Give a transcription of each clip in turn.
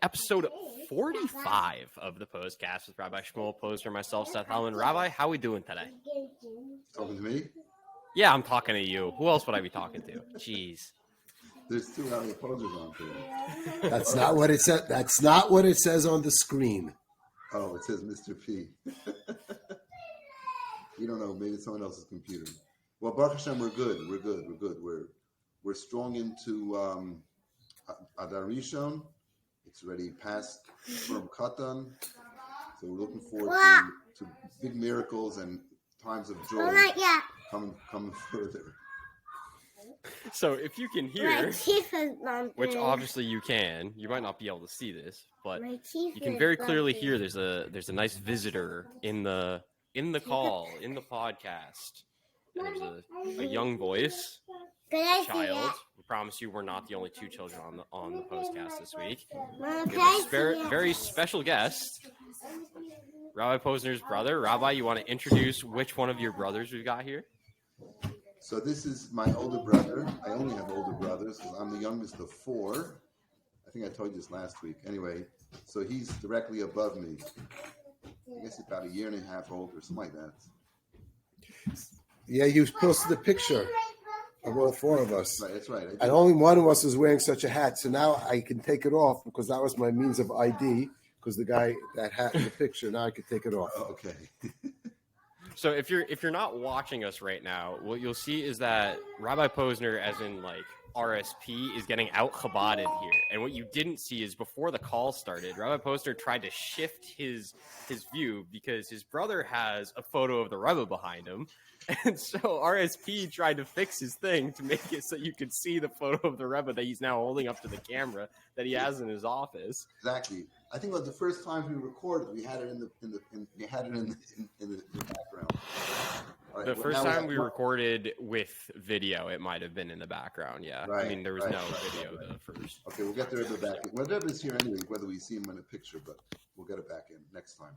to episode 45 of the Pos-cast with Rabbi Shmuel Posner, myself, Seth Hellman. Rabbi, how are we doing today? Talking to me? Yeah, I'm talking to you. Who else would I be talking to? Jeez. There's two Rabbi Posners on today. That's not what it says. That's not what it says on the screen. Oh, it says Mr. P. You don't know. Maybe it's someone else's computer. Well, Baruch Hashem, we're good. We're strong into Adar Rishon. It's already past Purim Katan. So we're looking forward to big miracles and times of joy coming further. So if you can hear, which obviously you can, you might not be able to see this, but you can very clearly hear there's a nice visitor in the call, in the podcast. There's a young voice, child. We promise you we're not the only two children on the Pos-cast this week. We have a very special guest, Rabbi Posner's brother. Rabbi, you want to introduce which one of your brothers we've got here? So this is my older brother. I only have older brothers because I'm the youngest of four. I think I told you this last week. Anyway, so he's directly above me. I guess he's about a year and a half older, something like that. Yeah, you posted a picture of all four of us. Right, that's right. And only one of us was wearing such a hat. So now I can take it off because that was my means of ID. Because the guy that hat in the picture, now I can take it off. Oh, okay. So if you're not watching us right now, what you'll see is that Rabbi Posner, as in like RSP, is getting out Chabaded here. And what you didn't see is before the call started, Rabbi Posner tried to shift his view because his brother has a photo of the Rebbe behind him. And so RSP tried to fix his thing to make it so you could see the photo of the Rebbe that he's now holding up to the camera that he has in his office. Exactly. I think it was the first time we recorded. We had it in the background. Right. The first time we recorded with video, it might have been in the background. Yeah, right, I mean there was no video the first. Okay, we'll get the Rebbe back in. Well, the Rebbe's here anyway, whether we see him in a picture, but we'll get it back in next time.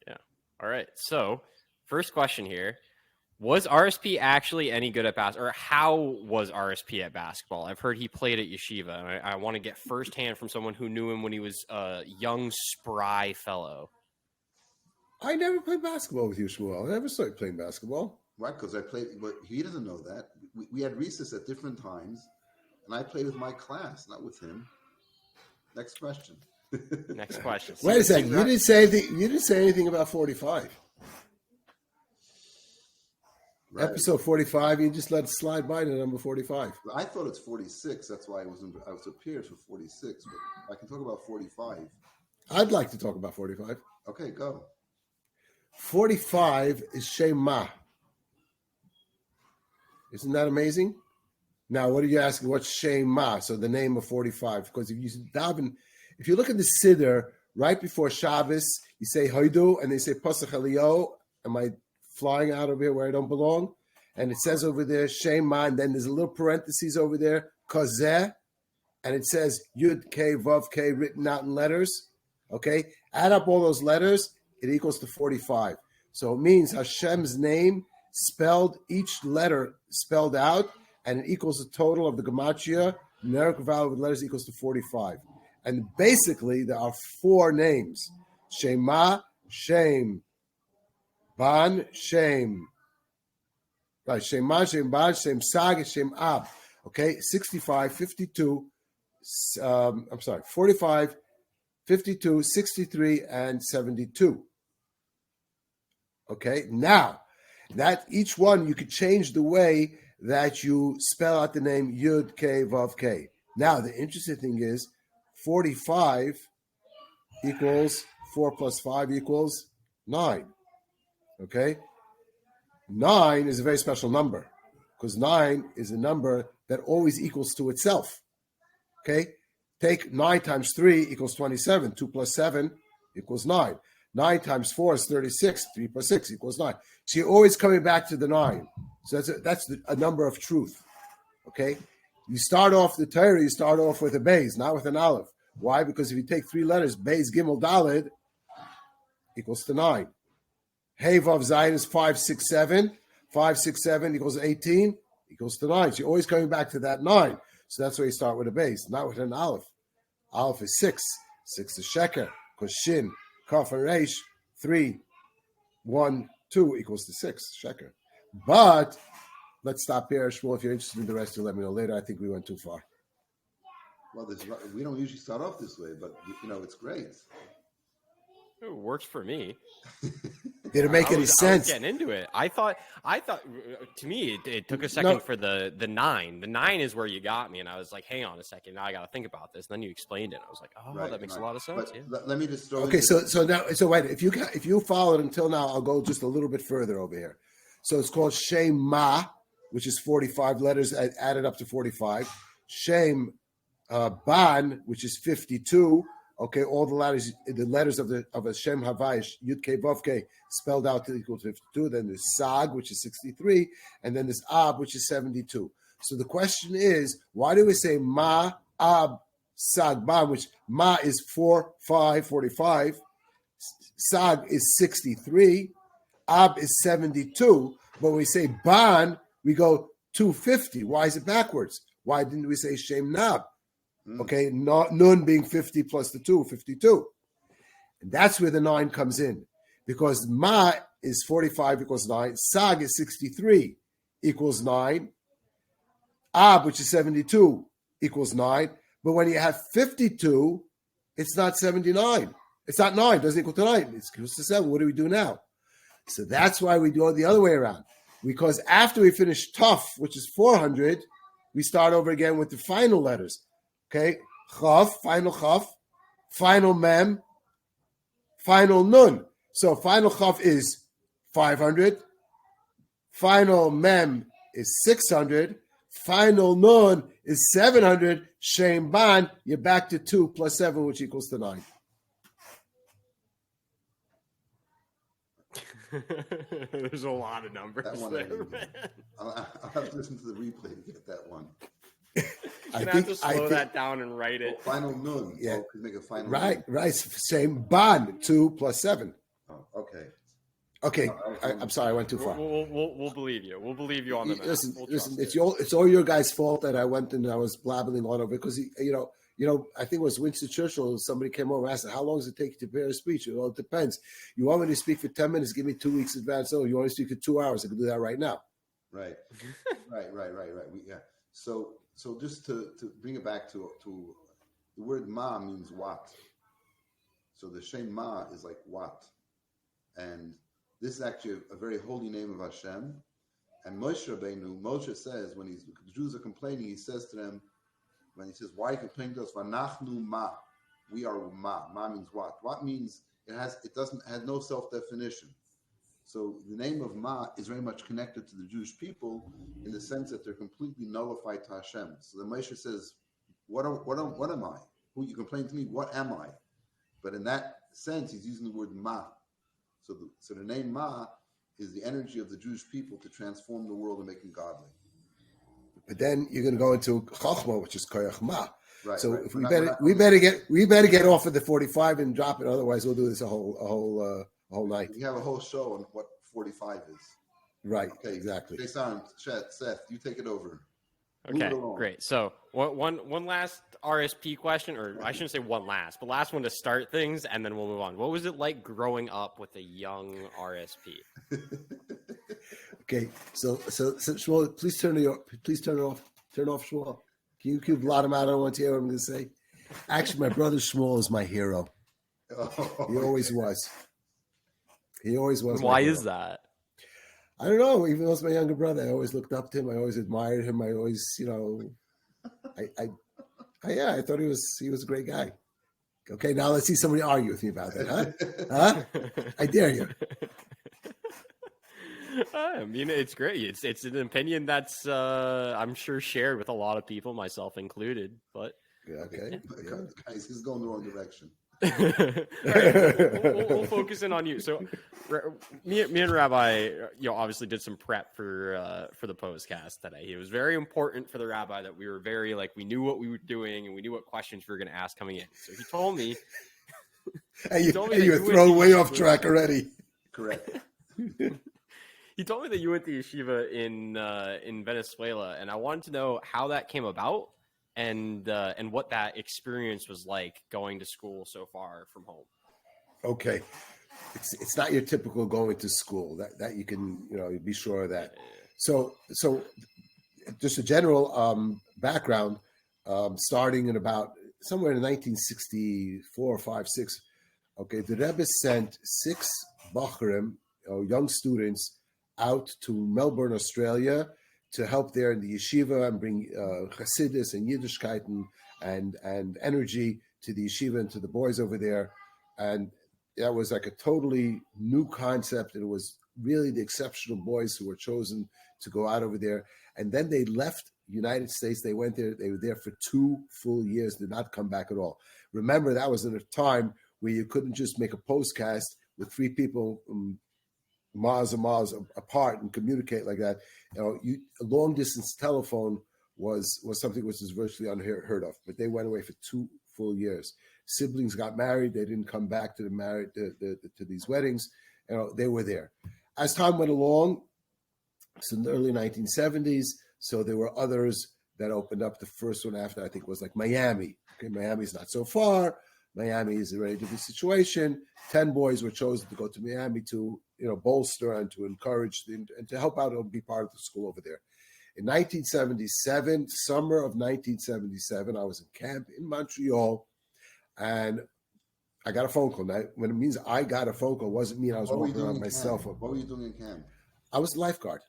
Yeah. All right. So first question here. Was RSP actually any good at basketball? Or how was RSP at basketball? I've heard he played at yeshiva. And I want to get firsthand from someone who knew him when he was a young, spry fellow. I never played basketball with you, Shmuel. I never started playing basketball. Right, because I played, but he doesn't know that. We had recess at different times, and I played with my class, not with him. Next question. Next question. Wait a second. You didn't say anything about 45. Right. Episode 45, you just let it slide by to number 45. I thought it's 46. That's why I was up here for 46, but I can talk about 45. I'd like to talk about 45. Okay, go. 45 is Shema. Isn't that amazing? Now, what are you asking? What's Shema? So the name of 45. Because if you look at the Siddur, right before Shabbos, you say Hoidu, and they say Pasach Elio. Am I flying out of here where I don't belong? And it says over there, Shema, and then there's a little parentheses over there, Kozeh, and it says Yud K, Vav K, written out in letters. Okay? Add up all those letters, it equals to 45. So it means Hashem's name spelled, each letter spelled out, and it equals the total of the gematria, numerical value with letters equals to 45. And basically, there are four names. Shema, Shem, Ban, Shem. Right, Shema, Shem, Ban, Shem, Sag, Shem, Ab. Okay, 65, 52, 45, 52, 63, and 72. Okay, now, that each one, you could change the way that you spell out the name Yud, K, Vav, K. Now, the interesting thing is 45 equals 4 plus 5 equals 9. Okay? 9 is a very special number because 9 is a number that always equals to itself. Okay? Take 9 times 3 equals 27. 2 plus 7 equals 9. 9 times 4 is 36. 3 plus 6 equals 9. So you're always coming back to the 9. So that's a number of truth. Okay? You start off the Torah, you start off with a Beis, not with an Aleph. Why? Because if you take three letters, Beis, Gimel, Daled, equals to 9. Hey Vav Zayin is 5, 6, 7. 5, 6, 7 equals 18, equals to 9. So you're always coming back to that 9. So that's why you start with a Beis, not with an Aleph. Aleph is 6. 6 is sheker. Because shin, kaf, and reish, 3, 1, 2 equals to 6, sheker. But let's stop here. Shmuel, if you're interested in the rest, you'll let me know later. I think we went too far. Well, we don't usually start off this way, but it's great. It works for me. Did it make any sense? I was getting into it. I thought. To me, it took a second for the 9. The 9 is where you got me, and I was like, "Hang on a second, now I got to think about this." And then you explained it. I was like, "Oh, that makes a lot of sense." But let me just throw. Okay, so wait. If you followed until now, I'll go just a little bit further over here. So it's called Shem Ma, which is 45 letters added up to 45. Shem Ban, which is 52. Okay, all the letters of a Shem Havai, Yud Kei Vav Kei, spelled out to equal to 52. Then there's Sag, which is 63, and then there's Ab, which is 72. So the question is, why do we say Ma, Ab, Sag, Ban, which Ma is 4, 5, 45, Sag is 63, Ab is 72, but when we say Ban, we go 250. Why is it backwards? Why didn't we say Shem Nab? Okay, Nun being 50 plus the 2, 52. And that's where the 9 comes in. Because Ma is 45 equals 9. Sag is 63 equals 9. Ab, which is 72, equals 9. But when you have 52, it's not 79. It's not 9. It doesn't equal to 9. It's equals to 7. What do we do now? So that's why we do it the other way around. Because after we finish Tuf, which is 400, we start over again with the final letters. Okay, Chaf, final Mem, final Nun. So final Chaf is 500, final Mem is 600, final Nun is 700, Shem Ban, you're back to 2 plus 7, which equals to 9. There's a lot of numbers there, man. I'll have to listen to the replay to get that one. I have to slow that down and write it. Final Nun. Yeah. Make a final right. Same Ban, 2 plus 7. Oh, okay. Okay. I'm sorry, I went too far. We'll believe you. We'll believe you on the math. Listen. It's all your guys' fault that I went and I was blabbling on over because I think it was Winston Churchill. Somebody came over and asked, "How long does it take to prepare a speech?" Well, it depends. You want me to speak for 10 minutes? Give me 2 weeks advance. Oh, you want to speak for 2 hours? I can do that right now. Right. So just to bring it back to the word Ma means what. So the Shem Ma is like what, and this is actually a very holy name of Hashem. And Moshe Rabbeinu, Moshe says when the Jews are complaining, he says to them, when he says, "Why are you complaining to us? Vanachnu Ma, we are Ma." Ma means what? What means has no self-definition. So the name of Ma is very much connected to the Jewish people in the sense that they're completely nullified to Hashem. So the Moshe says, what am I? Who you complain to me? What am I? But in that sense, he's using the word Ma. So the name Ma is the energy of the Jewish people to transform the world and make them godly. But then you're going to go into Chochma, which is Koyach Ma. Right. So if we better get off of the 45 and drop it. Otherwise, we'll do this a whole night. We have a whole show on what 45 is. Right. Okay. Exactly. Jason, Seth, you take it over. Okay. Great. So one last RSP question, or I shouldn't say one last, but last one to start things, and then we'll move on. What was it like growing up with a young RSP? Okay. So Shmuel, please turn it off. Turn off Shmuel. Can you blot him out? I don't want to hear what I'm going to say. Actually, my brother Shmuel is my hero. He always was. He always was. Why is that? I don't know. Even though he was my younger brother, I always looked up to him. I always admired him. I always, I thought he was a great guy. Okay, now let's see somebody argue with me about that, huh? I dare you. I mean, it's great. It's an opinion that's I'm sure shared with a lot of people, myself included. But okay, guys, he's going the wrong direction. Right. We'll focus in on you. So, me and Rabbi, obviously did some prep for the Pos-cast today. It was very important for the Rabbi that we were we knew what we were doing and we knew what questions we were going to ask coming in. So he told me. You were thrown way off track already. Correct. He told me that you went to yeshiva in Venezuela, and I wanted to know how that came about and what that experience was like going to school so far from home. Okay, it's not your typical going to school. That you can be sure of that. So just a general background. Starting in about somewhere in 1964 or 5, 6. Okay, the Rebbe sent 6 Bachrim, young students, out to Melbourne, Australia, to help there in the yeshiva and bring Chassidus and Yiddishkeit and energy to the yeshiva and to the boys over there. And that was like a totally new concept. And it was really the exceptional boys who were chosen to go out over there. And then they left the United States. They went there. They were there for 2 full years, did not come back at all. Remember, that was in a time where you couldn't just make a Pos-cast with 3 people miles and miles apart and communicate like that. A long distance telephone was something which was virtually unheard of. But they went away for 2 full years. Siblings got married. They didn't come back to to these weddings. They were there. As time went along, it's in the early 1970s. So there were others that opened up. The first one after, I think, was like Miami. Okay, Miami's not so far. Miami is a very different situation. 10 boys were chosen to go to Miami to, bolster and to encourage and to help out and be part of the school over there. In 1977, summer of 1977, I was in camp in Montreal, and I got a phone call. Now, when it means I got a phone call, it wasn't mean I was walking around my cell phone. What were you doing in camp? I was a lifeguard.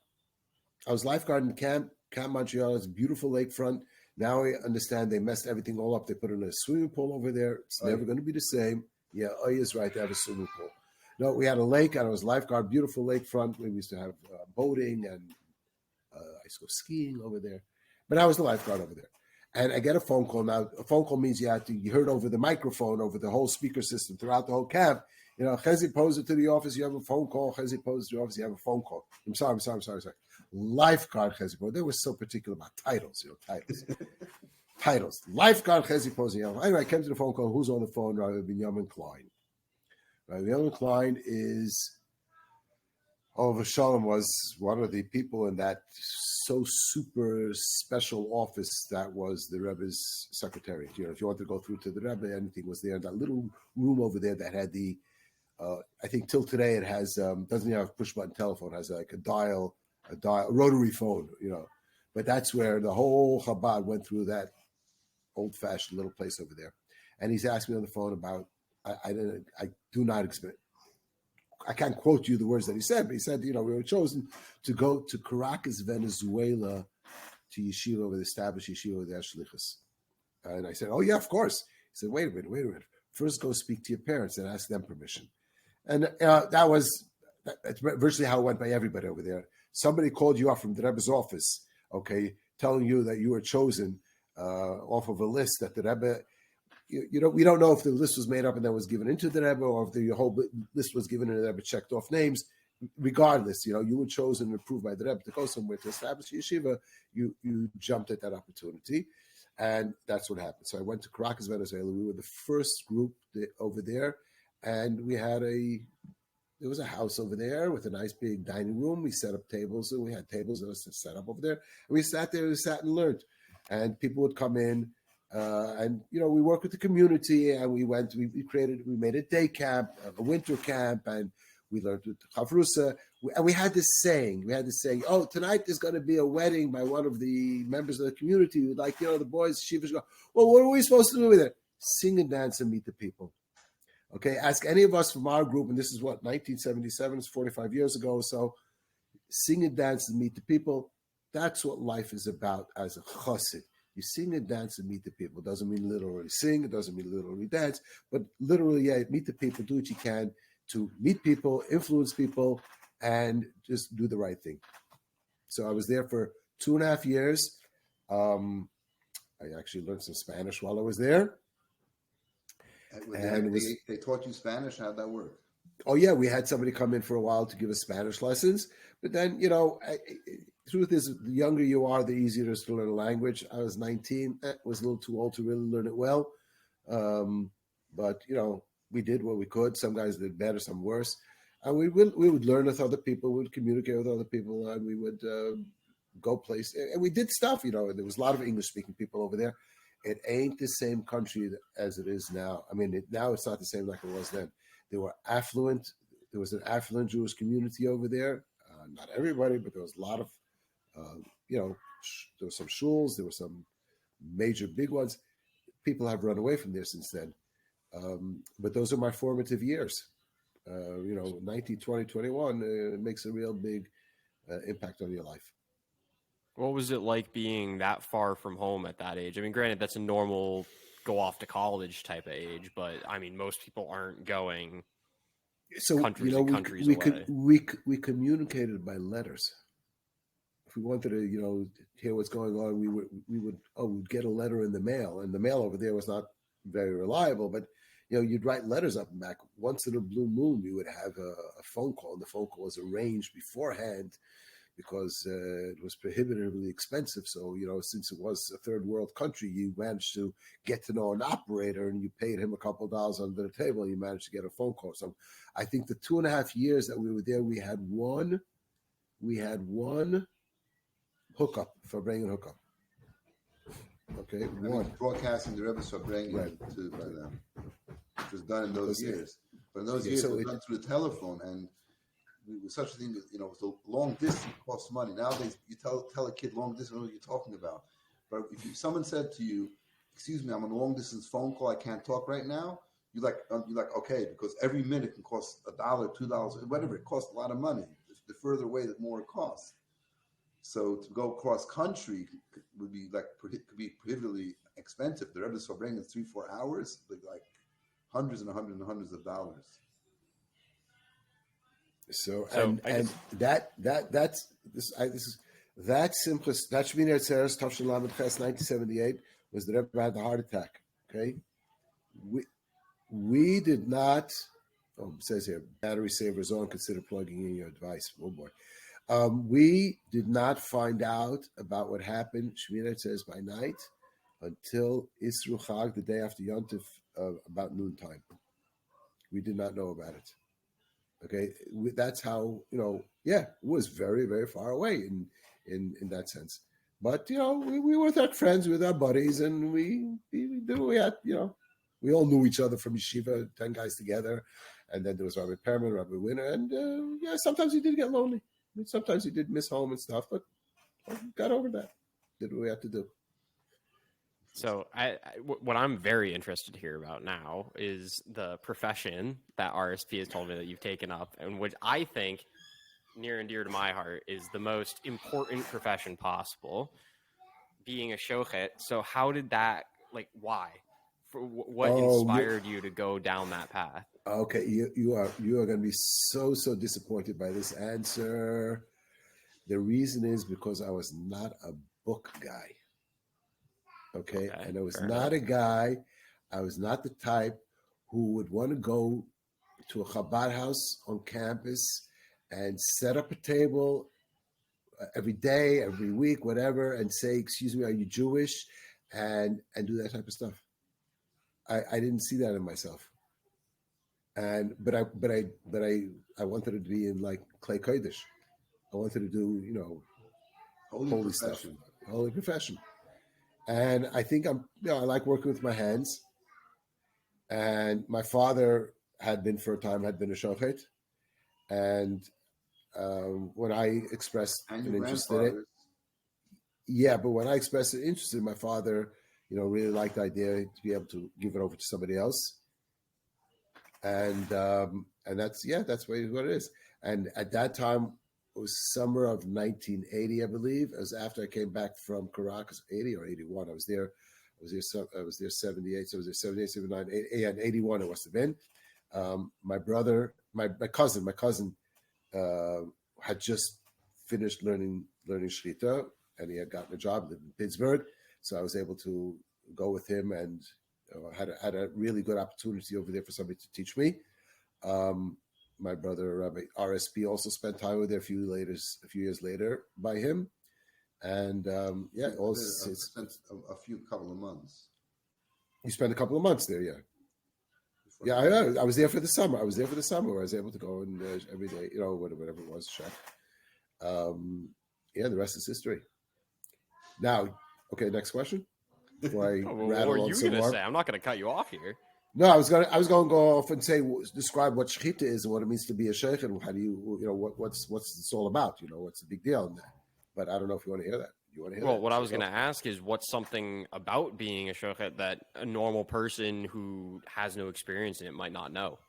I was lifeguard in Camp Montreal. It's a beautiful lakefront. Now I understand they messed everything all up. They put in a swimming pool over there. It's never going to be the same. Yeah, is right. They have a swimming pool. No, we had a lake, and I was lifeguard. Beautiful lakefront. We used to have boating, and I used to go skiing over there. But I was the lifeguard over there. And I get a phone call. Now, a phone call means you heard over the microphone, over the whole speaker system throughout the whole camp. Chezi Posner to the office, you have a phone call. Chezi Posner to the office, you have a phone call. I'm sorry. Lifeguard Chezi Posner. They were so particular about titles, titles. Lifeguard Chezi Posner. Anyway, I came to the phone call. Who's on the phone? Rabbi Klein. Rabbi Klein is, HSolo was one of the people in that so super special office that was the Rebbe's secretary. If you want to go through to the Rebbe, anything was there. That little room over there that had the, I think till today it has, doesn't have a push button telephone, has like a dial, rotary phone, But that's where the whole Chabad went through, that old fashioned little place over there. And he's asked me on the phone about, I do not expect, I can't quote you the words that he said, but he said, we were chosen to go to Caracas, Venezuela, to yeshiva, with established yeshiva with Shlichus. And I said, oh yeah, of course. He said, wait a minute. First go speak to your parents and ask them permission. And that's virtually how it went by everybody over there. Somebody called you up from the Rebbe's office, okay, telling you that you were chosen off of a list that the Rebbe, we don't know if the list was made up and then was given into the Rebbe, or if the whole list was given and the Rebbe checked off names. Regardless, you were chosen and approved by the Rebbe to go somewhere to establish yeshiva. You jumped at that opportunity, and that's what happened. So I went to Caracas, Venezuela. We were the first group over there, and we had there was a house over there with a nice big dining room. We set up tables, and we had tables that was set up over there. And we sat there, and learned, and people would come in. And we worked with the community, and we made a day camp, a winter camp, and we learned with Chavrusa. And we had this saying, oh, tonight there's going to be a wedding by one of the members of the community. We'd like, the boys, Shivas go, well, what are we supposed to do with it? Sing and dance and meet the people. Okay, ask any of us from our group, and this is 1977, it's 45 years ago or so. Sing and dance and meet the people. That's what life is about as a chassid. You sing and dance and meet the people. It doesn't mean literally sing. It doesn't mean literally dance. But literally, meet the people. Do what you can to meet people, influence people, and just do the right thing. So I was there for 2.5 years. I actually learned some Spanish while I was there. They taught you Spanish? How'd that work? Oh, yeah. We had somebody come in for a while to give us Spanish lessons. But then, truth is, the younger you are, the easier it is to learn a language. I was 19, was a little too old to really learn it well. But, we did what we could. Some guys did better, some worse. And we would learn with other people, we would communicate with other people, and we would go places. And we did stuff, there was a lot of English-speaking people over there. it ain't the same country as it is now. I mean, now it's not the same like it was then. They were affluent. There was an affluent Jewish community over there. Not everybody, but there was a lot of, there were some shuls. There were some major big ones. People have run away from there since then. But those are my formative years. 19, 20, 21, it makes a real big impact on your life. What was it like being that far from home at that age? I mean, granted, that's a normal go off to college type of age, but I mean, most people aren't going countries and countries away. We communicated by letters. If we wanted to, hear what's going on, we'd get a letter in the mail, and the mail over there was not very reliable, but you'd write letters up and back. Once in a blue moon, we would have a phone call, and the phone call was arranged beforehand because it was prohibitively expensive. So, since it was a third world country, you managed to get to know an operator, and you paid him a couple of dollars under the table, and you managed to get a phone call. So I think the 2.5 years that we were there, we had one hookup, Farbrengen hookup. Okay, one. Broadcasting the Rebbe Farbrengen right. to them. It was done in those years. But in those years, it was done through the telephone, and with such a thing, so long distance costs money. Nowadays, you tell a kid long distance, I don't know what you're talking about. But if someone said to you, "Excuse me, I'm on a long distance phone call, I can't talk right now," you're like, okay, because every minute can cost $1, $2, whatever. It costs a lot of money. The further away, the more it costs. So to go cross country would be could be prohibitively expensive. The Rebbe Farbrengen 3-4 hours, like hundreds and hundreds and hundreds of dollars. So that simplest. That Shmini Atzeres Tavshin Lamed Ches 1978 was the Rebbe had the heart attack. Okay, we did not. Oh, it says here, battery savers on. Consider plugging in your device. Oh boy. We did not find out about what happened, Shmini Atzeres, by night until Isru Chag, the day after Yontif, about noontime. We did not know about it. Okay, that's how, it was very, very far away in that sense. But, we were with our friends, with our buddies, and we had, we all knew each other from yeshiva, 10 guys together. And then there was Rabbi Perman, Rabbi Winner, and sometimes we did get lonely. Sometimes we did miss home and stuff, but got over that. Did what we had to do. So what I'm very interested to hear about now is the profession that RSP has told me that you've taken up, and which I think, near and dear to my heart, is the most important profession possible, being a shochet. So how did that, why? What inspired you to go down that path? Okay, you are going to be so disappointed by this answer. The reason is because I was not a book guy. Okay, and I was not a guy. I was not the type who would want to go to a Chabad house on campus and set up a table every day, every week, whatever, and say, "Excuse me, are you Jewish?" and do that type of stuff. I didn't see that in myself. But I wanted to be in like Klei Kodesh. I wanted to do holy stuff, holy profession. And I think I like working with my hands. And my father had been a shochet. And when I expressed an interest in it, but when I expressed an interest in my father, really liked the idea to be able to give it over to somebody else. And that's what it is. And at that time, it was summer of 1980, I believe. It was after I came back from Caracas, 80 or 81. I was there 78. So I was there 78, 79, 80, and 81. It must have been. My brother, my cousin, had just finished learning Shrita, and he had gotten a job in Pittsburgh. So I was able to go with him, and had a really good opportunity over there for somebody to teach me. My brother, Rabbi RSP, also spent time with there a few years later by him. And spent a couple of months. You spent a couple of months there, yeah. I was there for the summer. I was able to go and every day, whatever it was, check. The rest is history. Now, okay, next question. before I What rattle were on you some going to more. say? I'm not going to cut you off here. No, I was going to go off and say, describe what shechita is and what it means to be a sheikh, and how do what's this all about? What's the big deal in that? But I don't know if you want to hear that. You want to hear that? Well, what I was going to ask is what's something about being a shochet that a normal person who has no experience in it might not know?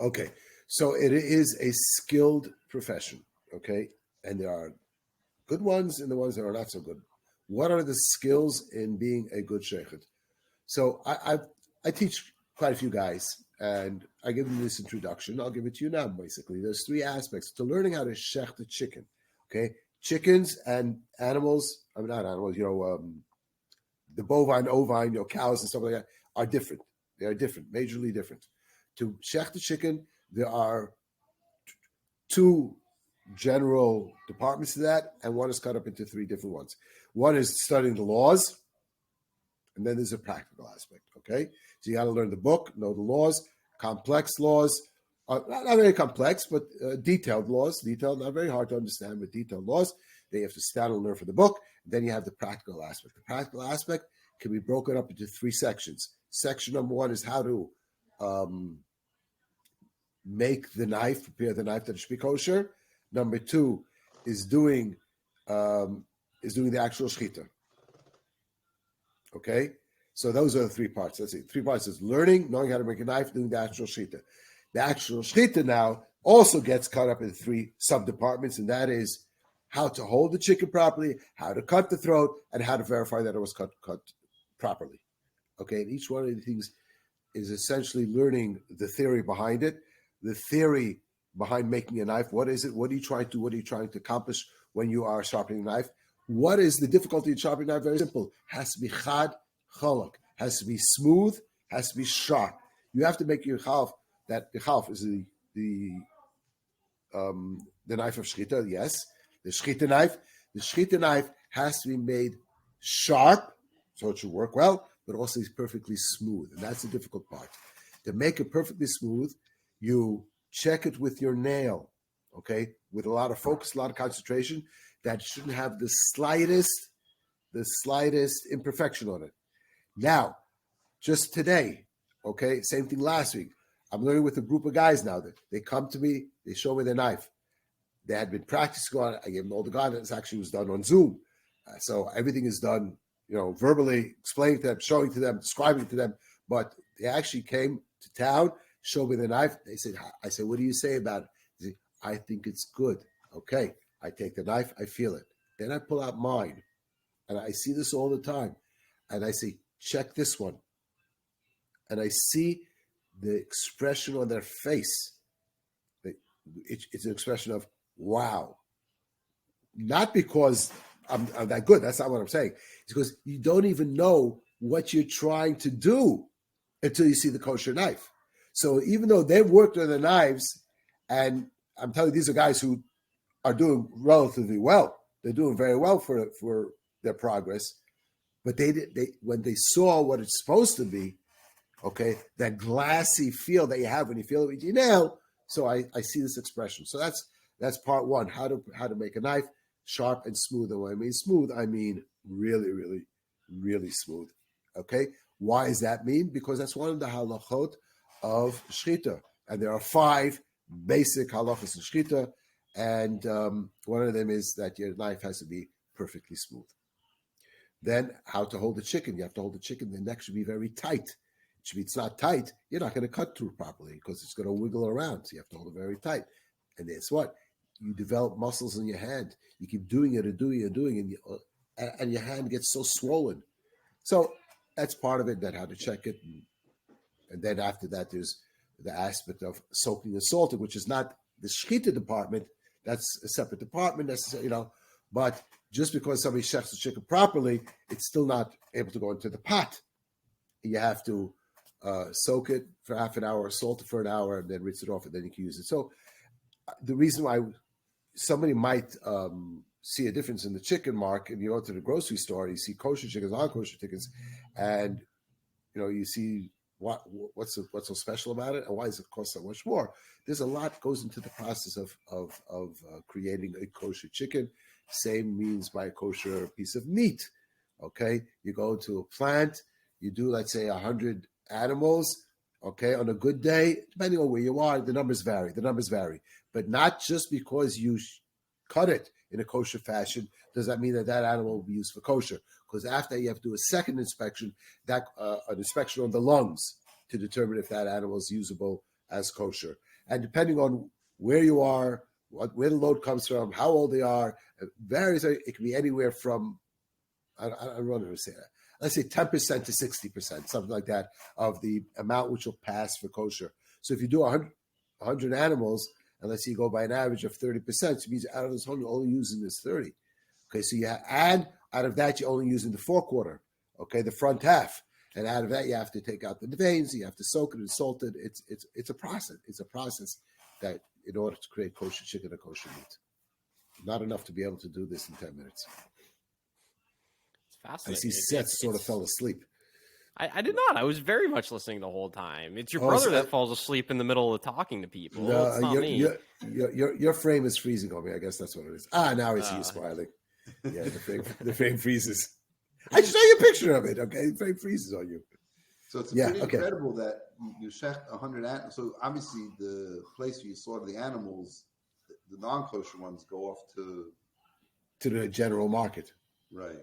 Okay, so it is a skilled profession, okay? And there are good ones and the ones that are not so good. What are the skills in being a good sheikhet? So I teach quite a few guys, and I give them this introduction. I'll give it to you now, basically. There's 3 aspects to learning how to shecht a chicken, okay? Chickens and animals, not animals, the bovine, ovine, cows and stuff like that are different. They are different, majorly different. To shecht a chicken, there are 2 general departments to that, and one is cut up into 3 different ones. One is studying the laws, and then there's a practical aspect, okay? So you got to learn the book, know the laws, complex laws, not very complex, but detailed laws, not very hard to understand, but detailed laws. Then you have to stand and learn for the book. Then you have the practical aspect. The practical aspect can be broken up into 3 sections. Section number 1 is how to make the knife, prepare the knife that should be kosher. Number 2 is doing the actual shechita. Okay, so those are the 3 parts. Let's see, 3 parts is learning, knowing how to make a knife, doing the actual shechita. The actual shechita now also gets cut up into 3 sub-departments, and that is how to hold the chicken properly, how to cut the throat, and how to verify that it was cut properly. Okay, and each one of the things is essentially learning the theory behind it, the theory behind making a knife. What is it? What are you trying to accomplish when you are sharpening a knife? What is the difficulty in sharpening a knife? Very simple. Has to be chad, chalak. Has to be smooth. Has to be sharp. You have to make your chalf. That the chalf is the knife of shechita. Yes, the shechita knife. The shechita knife has to be made sharp, so it should work well, but also is perfectly smooth, and that's the difficult part. To make it perfectly smooth, you check it with your nail, okay, with a lot of focus, a lot of concentration. That shouldn't have the slightest imperfection on it. Now, just today, okay, same thing last week. I'm learning with a group of guys now. That they come to me, they show me their knife. They had been practicing on it. I gave them all the guidance. Actually, was done on Zoom, so everything is done, verbally explaining to them, showing to them, describing to them. But they actually came to town, showed me the knife. They said, "I said, what do you say about it?" They said, "I think it's good." Okay. I take the knife, I feel it. Then I pull out mine, and I see this all the time. And I say, check this one. And I see the expression on their face. It's an expression of, wow. Not because I'm that good. That's not what I'm saying. It's because you don't even know what you're trying to do until you see the kosher knife. So even though they've worked on the knives, and I'm telling you, these are guys who are doing relatively well. They're doing very well for their progress. But they when they saw what it's supposed to be, okay, that glassy feel that you have when you feel it with your nail. So I see this expression. So that's part 1, how to make a knife sharp and smooth. And when I mean smooth, I mean really, really, really smooth. Okay? Why does that mean? Because that's one of the halachot of shechita. And there are 5 basic halachos of shechita. And one of them is that your knife has to be perfectly smooth. Then how to hold the chicken. You have to hold the chicken. The neck should be very tight. It's not tight, you're not going to cut through properly because it's going to wiggle around. So you have to hold it very tight. And that's what? You develop muscles in your hand. You keep doing it and doing it and doing it, and your hand gets so swollen. So that's part of it, that how to check it. And then after that, there's the aspect of soaking and salting, which is not the shechita department. That's a separate department, but just because somebody chefs the chicken properly, it's still not able to go into the pot. You have to soak it for half an hour, salt it for an hour, and then rinse it off, and then you can use it. So the reason why somebody might see a difference in the chicken mark, and you go to the grocery store, you see kosher chickens, non-kosher chickens, and you see what's so special about it, and why does it cost so much more? There's a lot goes into the process of creating a kosher chicken. Same means by a kosher piece of meat. Okay, you go to a plant, you do, let's say, 100 animals. Okay, on a good day, depending on where you are, the numbers vary. But not just because you cut it in a kosher fashion does that mean that animal will be used for kosher. Because after you have to do a second inspection, an inspection on the lungs to determine if that animal is usable as kosher. And depending on where you are, where the load comes from, how old they are, it varies. It can be anywhere from, I don't want to say that, let's say 10% to 60%, something like that, of the amount which will pass for kosher. So if you do 100 animals, and let's say you go by an average of 30%, so it means out of this 100, you're only using this 30. Okay, so you add, out of that, you're only using the forequarter, okay, the front half. And out of that, you have to take out the veins, you have to soak it and salt it. It's a process. It's a process that in order to create kosher chicken and kosher meat. Not enough to be able to do this in 10 minutes. It's fascinating. I see Seth sort of fell asleep. I did not. I was very much listening the whole time. It's your brother that falls asleep in the middle of talking to people. No, it's not me. Your frame is freezing on me. I guess that's what it is. Now I see you smiling. Yeah, the frame freezes. I just saw you a picture of it. Okay, the frame freezes on you. So it's pretty incredible that you shecht 100 animals. So obviously the place where you slaughter the animals, the non-kosher ones go off to the general market. Right.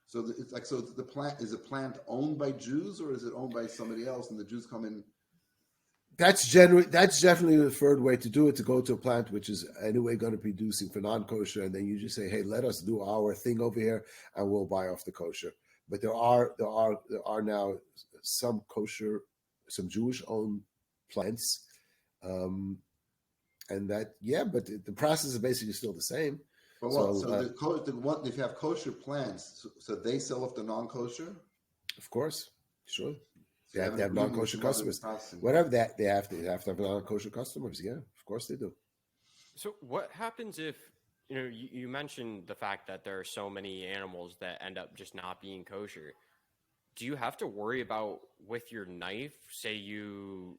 So the plant, is a plant owned by Jews or is it owned by somebody else and the Jews come in? That's definitely the preferred way to do it, to go to a plant which is anyway going to be producing for non-kosher, and then you just say, hey, let us do our thing over here and we'll buy off the kosher. But there are now some kosher, some Jewish owned plants. And that, but the process is basically still the same. But what? If you have kosher plants, so they sell off the non-kosher? Of course, sure. They have to have non-kosher customers. Whatever that, they have to have non-kosher customers. Yeah, of course they do. So what happens if, you mentioned the fact that there are so many animals that end up just not being kosher. Do you have to worry about with your knife, say you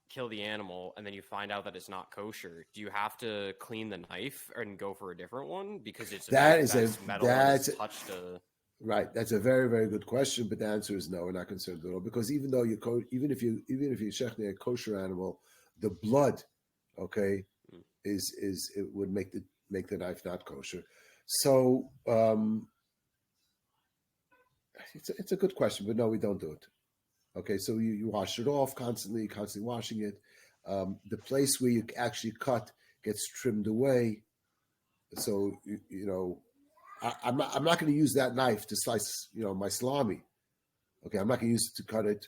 kill the animal and then you find out that it's not kosher, do you have to clean the knife and go for a different one because it's metal that's touched a... Right, that's a very, very good question, but the answer is no. We're not concerned at all, because even if you shechne a kosher animal, the blood, okay, it would make the knife not kosher. So it's a good question, but no, we don't do it. Okay, so you wash it off constantly washing it. The place where you actually cut gets trimmed away. So I'm not going to use that knife to slice my salami. Okay, I'm not going to use it to cut it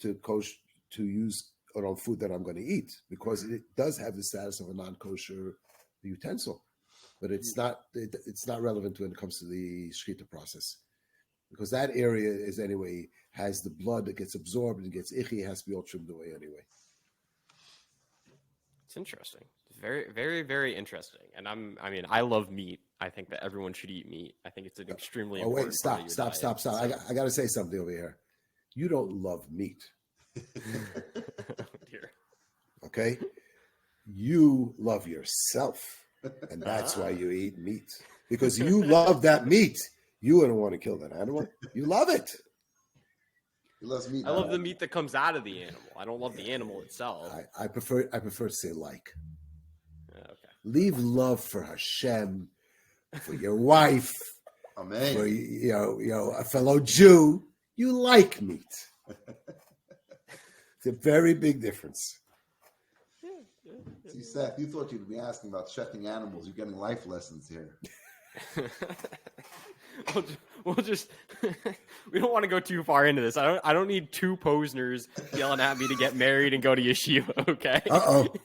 to use it on food that I'm going to eat, because it does have the status of a non-kosher utensil, but it's not relevant when it comes to the shchita process. Because that area has the blood that gets absorbed and gets icky, has to be all trimmed away anyway. It's interesting. It's very, very, very interesting. And I love meat. I think that everyone should eat meat. I think it's an extremely important part of your diet. Stop. I got to say something over here. You don't love meat. Oh, dear. Okay? You love yourself. And that's why you eat meat. Because you love that meat. You wouldn't want to kill that animal. You love it. He loves meat. I love the meat that comes out of the animal. I don't love the animal itself. I prefer to say like. Okay. Leave love for Hashem, for your wife, Amen. For a fellow Jew. You like meat. It's a very big difference. See, Seth, you thought you'd be asking about shechting animals. You're getting life lessons here. We'll just we don't want to go too far into this. I don't need two Posners yelling at me to get married and go to yeshiva. Okay.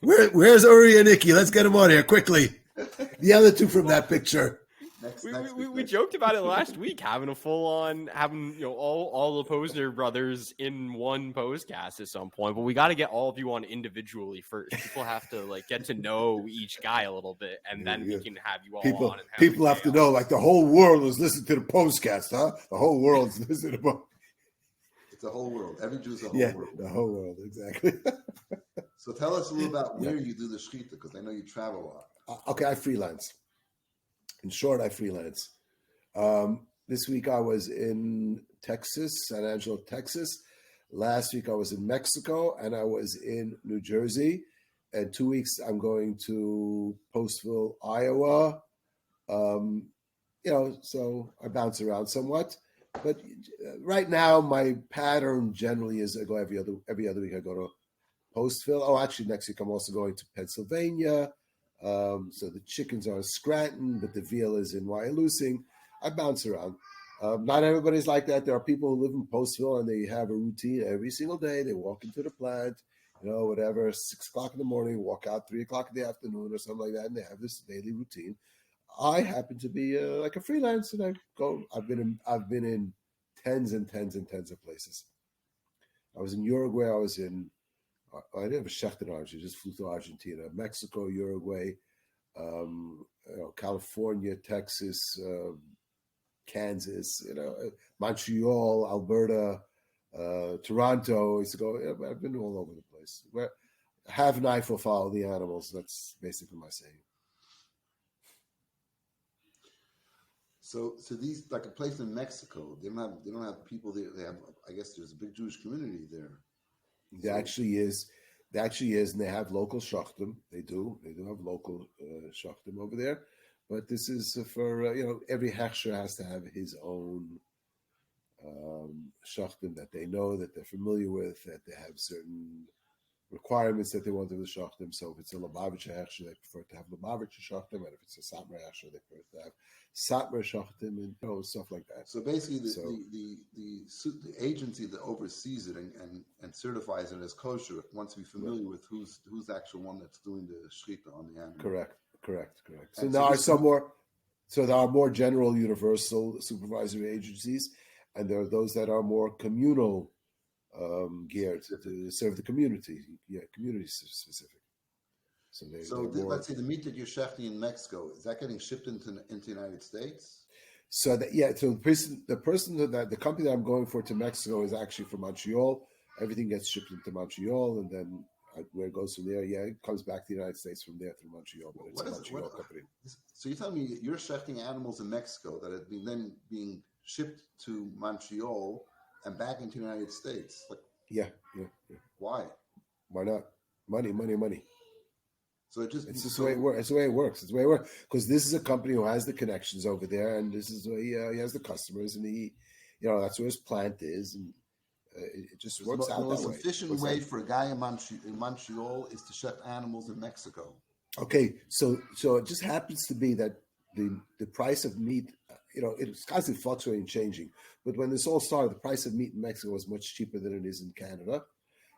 Where's Uri and Nikki? Let's get them on here quickly. The other two from that picture. We joked about it last week, having a full on all the Posner brothers in one Pos-cast at some point, but we got to get all of you on individually first. People have to get to know each guy a little bit, and then we can have you all on. And people have to know, the whole world is listening to the Pos-cast, huh? The whole world's listening to It's a whole world. Every Jew is a whole world. The whole world, exactly. So tell us a little about where you do the shechita, because I know you travel a lot. Okay, I freelance. In short, I freelance. This week I was in Texas, San Angelo, Texas. Last week I was in Mexico, and I was in New Jersey. And 2 weeks I'm going to Postville, Iowa. So I bounce around somewhat. But right now my pattern generally is I go every other week. I go to Postville. Oh, actually, next week I'm also going to Pennsylvania. So the chickens are in Scranton, but the veal is in Wyalusing. I bounce around. Not everybody's like that. There are people who live in Postville and they have a routine every single day. They walk into the plant, whatever, 6 o'clock in the morning, walk out 3 o'clock in the afternoon or something like that, and they have this daily routine. I happen to be like a freelance, and I go. I've been in tens and tens and tens of places. I was in Uruguay. I didn't have a shochet in Argentina. Just flew to Argentina, Mexico, Uruguay, California, Texas, Kansas, Montreal, Alberta, Toronto. I used to go. I've been all over the place. Where have an eye for follow the animals. That's basically my saying. So these, like a place in Mexico, they don't have people there. They have, I guess, there's a big Jewish community there. There actually is, and they have local shochet. They do have local shochet over there. But this is for every hechsher has to have his own shochet that they know, that they're familiar with, that they have certain requirements that they want of the shochet. So if it's a Lubavitcher hechsher, they prefer to have Lubavitcher shochet, and if it's a Satmar hechsher, they prefer to have Satmar shochet, and stuff like that. So basically, the agency that oversees it and certifies it as kosher wants to be familiar with who's the actual one that's doing the shechita on the animal. Correct. So there are more general, universal supervisory agencies, and there are those that are more communal geared to serve the community. Yeah, community specific. Let's say the meat that you're shechting in Mexico, is that getting shipped into the United States? So the company that I'm going for to Mexico is actually from Montreal. Everything gets shipped into Montreal, and then where it goes from there, it comes back to the United States from there through Montreal. But it's a Montreal company. So you're telling me you're shechting animals in Mexico that have been being shipped to Montreal and back into the United States? Yeah. Why? Why not? Money. So it's just the way it works. It's the way it works. Because this is a company who has the connections over there, and this is where he has the customers, and that's where his plant is, and it just works out that way. The most efficient way for a guy in Montreal is to shecht animals in Mexico. Okay, so it just happens to be that the price of meat, it's constantly fluctuating and changing. But when this all started, the price of meat in Mexico was much cheaper than it is in Canada.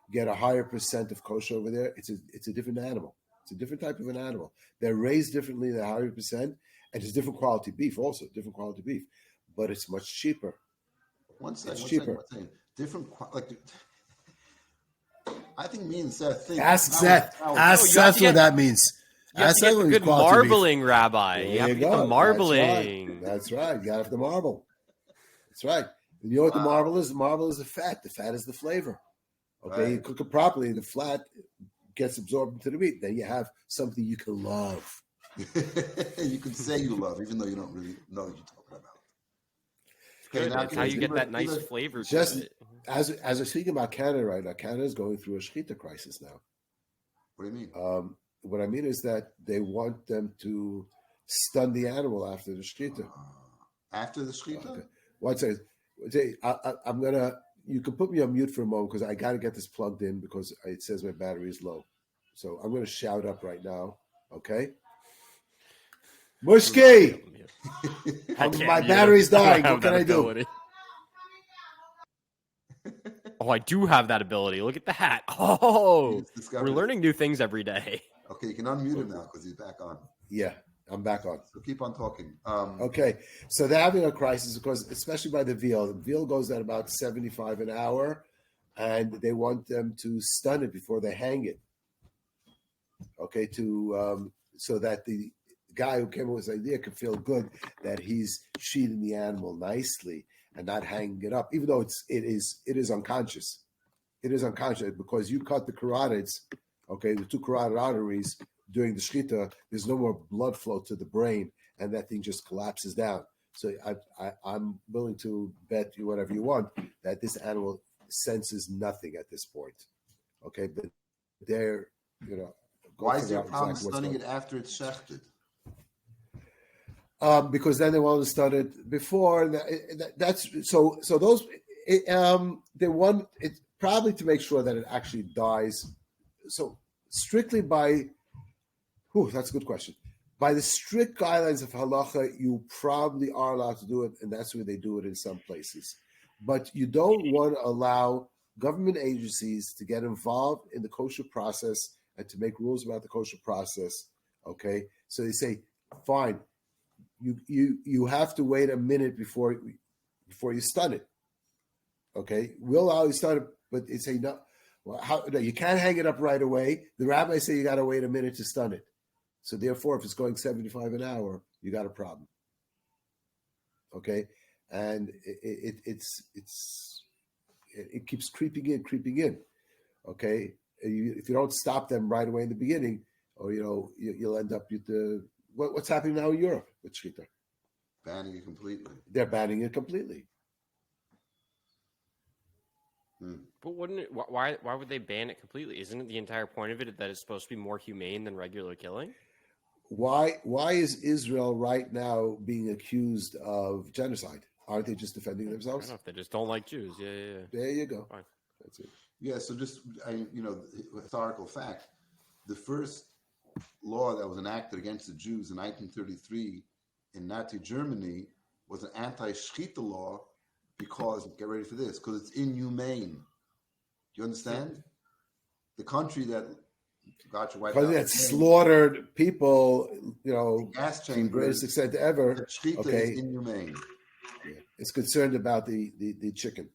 You get a higher percent of kosher over there. It's a different animal. It's a different type of an animal. They're raised differently, they're higher percent, and it's different quality beef also, but it's much cheaper. One second. Different, I think me and Seth think. Ask Seth what that means. You have to get the good marbling, Rabbi. You have to get the marbling. That's right. You got to have the marble. That's right. And you know what the marble is? The marble is the fat. The fat is the flavor. Okay, right. You cook it properly, the fat gets absorbed into the meat. Then you have something you can love. You can say you love, even though you don't really know what you're talking about. Good. That's how you get that nice flavor. Just as we're speaking about Canada right now, Canada is going through a shechita crisis now. What do you mean? What I mean is that they want them to stun the animal after the shechita. After the shechita? Okay. One second. I'm gonna. You can put me on mute for a moment because I got to get this plugged in because it says my battery is low. So I'm going to shout up right now. Okay. Mushki! My battery's dying. What can I do? Oh, I do have that ability. Look at the hat. Oh, we're learning new things every day. Okay, you can unmute him now because he's back on. Yeah, I'm back on. So keep on talking. Okay, so they're having a crisis because, especially by the veal goes at about 75 an hour, and they want them to stun it before they hang it. Okay, so that the guy who came up with this idea can feel good that he's sheathing the animal nicely and not hanging it up, even though it is unconscious. It is unconscious because you cut the carotids, okay, the two carotid arteries during the shechita. There's no more blood flow to the brain, and that thing just collapses down. So I'm willing to bet you whatever you want that this animal senses nothing at this point. Okay, but they're, why is there a problem stunning it after it's shechted? Because then they want to stun it before. That's so. So those they want it probably to make sure that it actually dies. So strictly by, that's a good question. By the strict guidelines of halacha, you probably are allowed to do it, and that's where they do it in some places. But you don't want to allow government agencies to get involved in the kosher process and to make rules about the kosher process. Okay, so they say, fine, you have to wait a minute before you stun it. Okay, we'll allow you to stun it, but they say no. Well, no, you can't hang it up right away. The rabbis say you got to wait a minute to stun it. So therefore, if it's going 75 an hour, you got a problem. Okay, and it keeps creeping in. Okay, if you don't stop them right away in the beginning, or you'll end up with what's happening now in Europe with shechita. Banning it completely. They're banning it completely. But wouldn't it? Why would they ban it completely? Isn't it the entire point of it that it's supposed to be more humane than regular killing? Why is Israel right now being accused of genocide? Aren't they just defending themselves? I don't know if they just don't like Jews. Yeah. There you go. Fine. That's it. Yeah, so just, historical fact, the first law that was enacted against the Jews in 1933 in Nazi Germany was an anti-shechita law because, get ready for this, because it's inhumane. Do you understand? The country that got you wiped out. That slaughtered people, gas to the greatest extent ever. Shechita is inhumane. Yeah. It's concerned about the chicken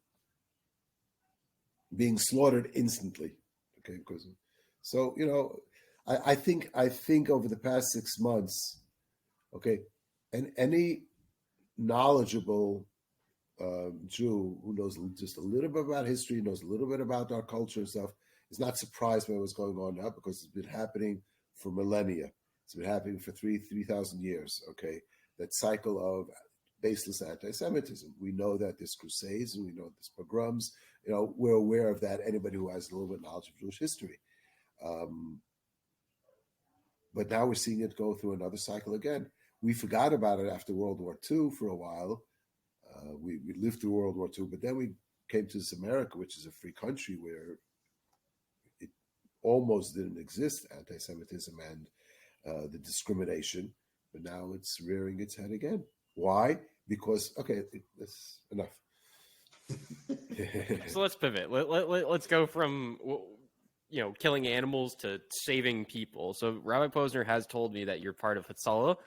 being slaughtered instantly. Okay, because I think over the past 6 months, okay, and any knowledgeable Jew who knows just a little bit about history, knows a little bit about our culture and stuff, is not surprised by what's going on now, because it's been happening for millennia. It's been happening for 3,000 years. Okay, that cycle of baseless anti-Semitism. We know that there's crusades and we know there's pogroms. We're aware of that. Anybody who has a little bit of knowledge of Jewish history. But now we're seeing it go through another cycle again. We forgot about it after World War II for a while. We lived through World War II, but then we came to this America, which is a free country where it almost didn't exist, anti-Semitism and the discrimination. But now it's rearing its head again. Why? Because, that's enough. So let's pivot. Let's go from killing animals to saving people. So Rabbi Posner has told me that you're part of HSolo,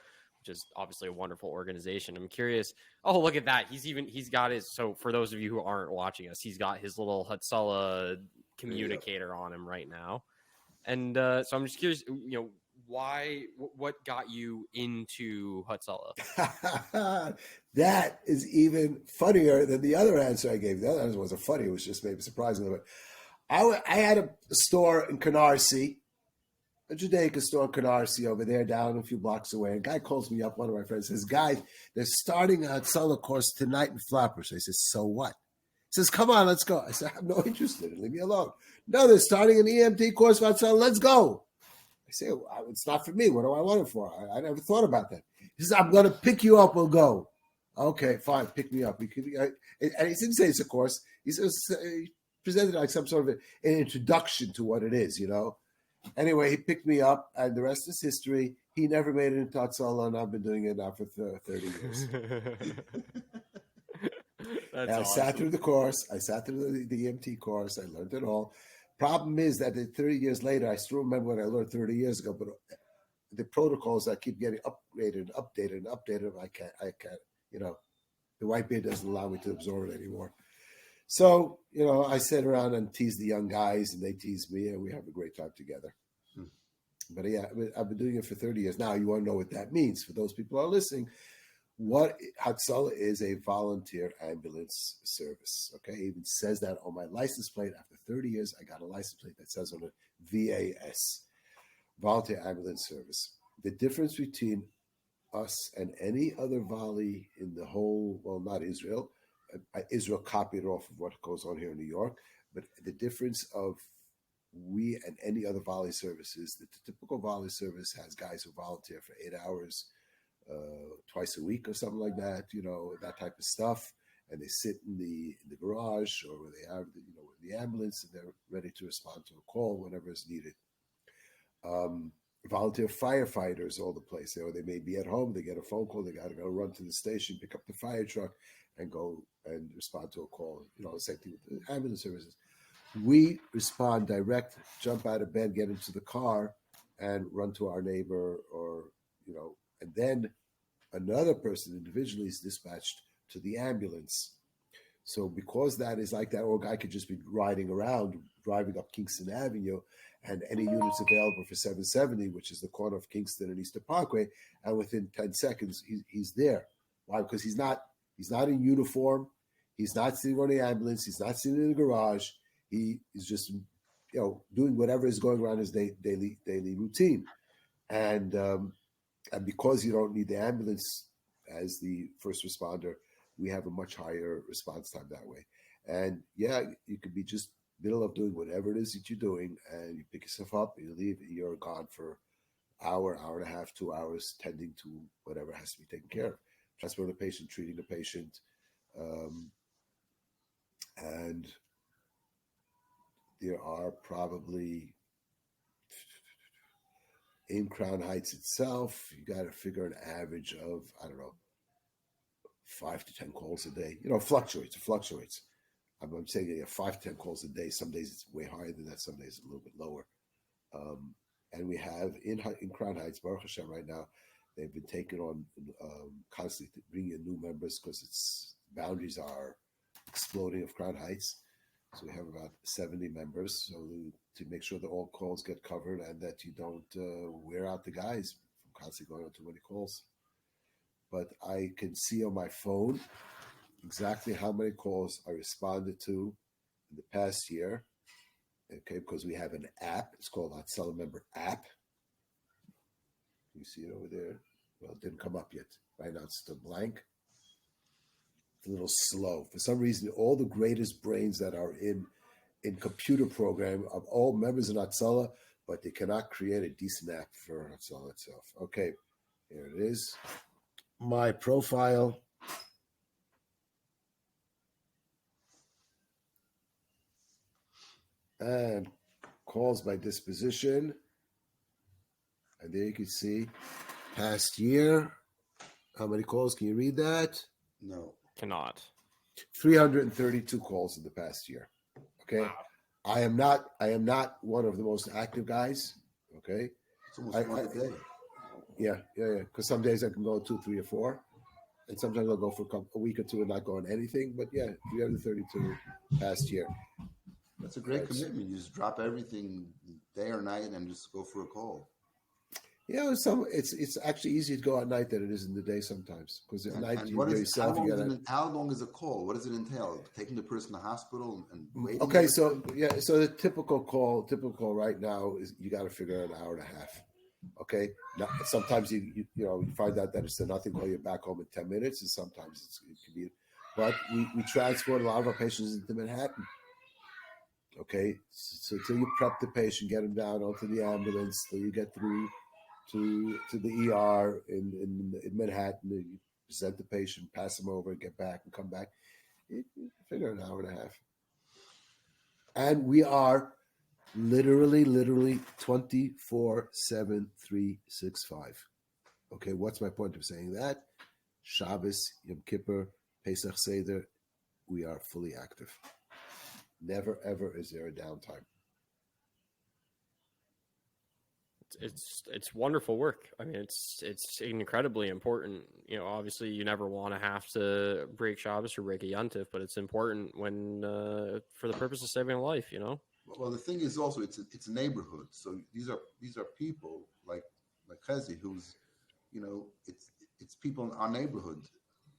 which is obviously a wonderful organization. I'm curious. Oh, look at that. He's got his. So for those of you who aren't watching us, he's got his little HSolo communicator on him right now. And so I'm just curious, what got you into HSolo? That is even funnier than the other answer I gave. The other answer wasn't funny. It was just maybe surprising. But I had a store in Canarsie, a Judaica store in Canarsie over there, down a few blocks away. A guy calls me up, one of my friends, says, "Guy, they're starting a HSolo course tonight in Flatbush." I says, "So what?" He says, "Come on, let's go." I said, "I'm no interest in it. Leave me alone." "No, they're starting an EMT course for HSolo. Let's go." I say, "It's not for me. What do I want it for?" I never thought about that. He says, "I'm going to pick you up. We'll go." Okay, fine. Pick me up. And he didn't say it's a course. He says, he presented like some sort of an introduction to what it is, Anyway, he picked me up, and the rest is history. He never made it into HSolo, and I've been doing it now for 30 years. That's I awesome. sat through the course. I sat through the EMT course. I learned it all. Problem is that 30 years later, I still remember what I learned 30 years ago, but the protocols that keep getting upgraded and updated. I can't, the white beard doesn't allow me to absorb it anymore. So, I sit around and tease the young guys, and they tease me, and we have a great time together. But yeah, I've been doing it for 30 years. Now, you want to know what that means. For those people who are listening, what HSolo is a volunteer ambulance service. Okay, it even says that on my license plate. After 30 years, I got a license plate that says on it VAS, volunteer ambulance service. The difference between us and any other volley in the whole, well, not Israel. Israel copied off of what goes on here in New York, but the difference of we and any other volley service is that the typical volley service has guys who volunteer for 8 hours twice a week or something like that, that type of stuff. And they sit in the garage or where they have the ambulance, and they're ready to respond to a call whenever is needed. Volunteer firefighters all the place. Or they may be at home, they get a phone call, they got to go run to the station, pick up the fire truck, and go and respond to a call. The same thing with the ambulance services. We respond direct, jump out of bed, get into the car, and run to our neighbor, and then another person individually is dispatched to the ambulance. So because that is like that, or a guy could just be riding around, driving up Kingston Avenue, and any units available for 770, which is the corner of Kingston and Easter Parkway, and within 10 seconds, he's there. Why? Because he's not in uniform, he's not sitting on the ambulance, he's not sitting in the garage, he is just, doing whatever is going around his daily routine. And because you don't need the ambulance as the first responder, we have a much higher response time that way. And yeah, you could be just middle of doing whatever it is that you're doing, and you pick yourself up, you leave, you're gone for hour and a half, 2 hours, tending to whatever has to be taken care of. Transporting a patient, treating a patient. And there are probably, in Crown Heights itself, you got to figure an average of, 5 to 10 calls a day. It fluctuates. I'm saying 5 to 10 calls a day. Some days it's way higher than that. Some days it's a little bit lower. And we have in Crown Heights, Baruch Hashem, right now, they've been taking on constantly bringing in new members because its boundaries are exploding of Crown Heights. So we have about 70 members. So to make sure that all calls get covered and that you don't wear out the guys from constantly going on too many calls. But I can see on my phone exactly how many calls I responded to in the past year. Okay, because we have an app. It's called HSolo Member App. You see it over there? Well, it didn't come up yet. Right now it's still blank. It's a little slow. For some reason, all the greatest brains that are in computer program are all members of HSolo, but they cannot create a decent app for HSolo itself. Okay, here it is. My profile. And calls by disposition. And there you can see past year. How many calls? Can you read that? No. Cannot. 332 calls in the past year. Okay. Wow. I am not one of the most active guys. Okay. It's almost one a day. Yeah. Because some days I can go 2, 3, or 4. And sometimes I'll go for a week or two and not go on anything. But yeah, 332 past year. That's a great commitment. You just drop everything day or night and just go for a call. Yeah, it's actually easier to go at night than it is in the day sometimes. Because at night you yourself. How long is a call? What does it entail? Taking the person to the hospital and waiting? Okay, so the typical call right now is you got to figure out an hour and a half. Okay, now, sometimes you find out that it's a nothing call, you back home in 10 minutes, and sometimes it can be. But we transport a lot of our patients into Manhattan. Okay, so till you prep the patient, get him down onto the ambulance, till you get through to the ER in Manhattan, you present the patient, pass him over, get back, and come back. You figure an hour and a half. And we are literally 24/7, 365. Okay, what's my point of saying that? Shabbos, Yom Kippur, Pesach Seder, we are fully active. Never ever is there a downtime. It's wonderful work. I mean, it's incredibly important. Obviously, you never want to have to break Shabbos or break a Yontif, but it's important when for the purpose of saving a life. Well, the thing is also it's a neighborhood. So these are people like Chezi, who's it's people in our neighborhood.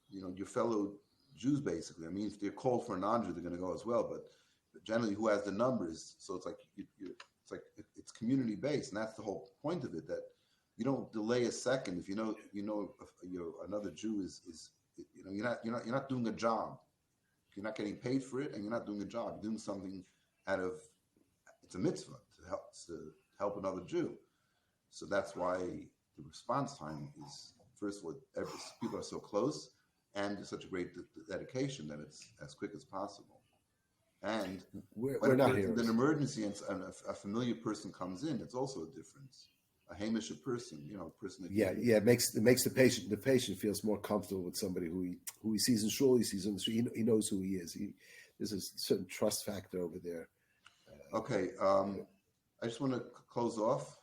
Your fellow Jews, basically. I mean, if they're called for a non-Jew, they're going to go as well. But generally, who has the numbers? So it's like it's community based, and that's the whole point of it. That you don't delay a second. If you know another Jew is you're not doing a job. You're not getting paid for it, and you're not doing a job. You're doing something it's a mitzvah to help another Jew. So that's why the response time is, first of all, people are so close, and there's such a great dedication that it's as quick as possible. And we're not heroes. An emergency and a familiar person comes in, it's also a difference. A hamish person, a person that it makes the patient feels more comfortable with somebody who he sees in shul, he sees on the street, he knows who he is. There's a certain trust factor over there. Okay, I just want to close off.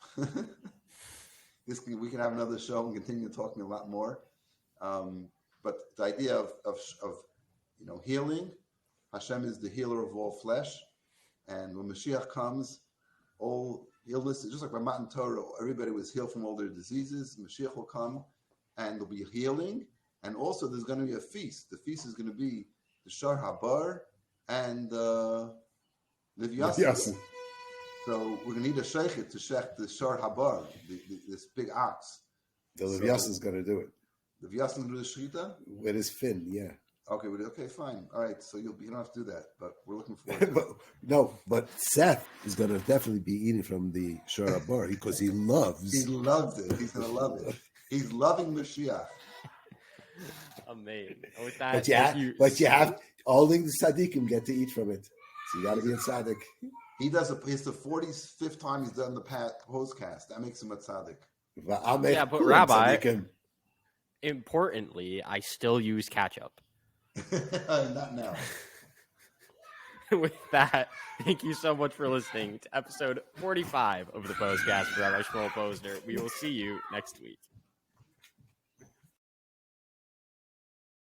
We can have another show and continue talking a lot more. But the idea of healing, Hashem is the healer of all flesh, and when Mashiach comes, all illness, just like by Matan Torah, everybody was healed from all their diseases. Mashiach will come, and there'll be healing, and also there's going to be a feast. The feast is going to be the Shar Habar and Livyasin. So we're going to need a shochet to shech the Shar Habar, this big ox. The Livyasin is going to do it. Livyasin will do the shechita? With his fin, yeah. Okay, fine. All right, so you don't have to do that, but we're looking forward to it. But Seth is going to definitely be eating from the Shar Habar because he loves it. He's going to love it. He's loving Mashiach. Amazing. With that, but you have only the tzaddikim get to eat from it, so you got to be a tzaddik. It's the 45th time he's done the Pos-cast. That makes him a tzaddik. But Rabbi, importantly, I still use ketchup. Not now. With that, thank you so much for listening to episode 45 of the Pos-cast for Rabbi Shmuel Posner. We will see you next week.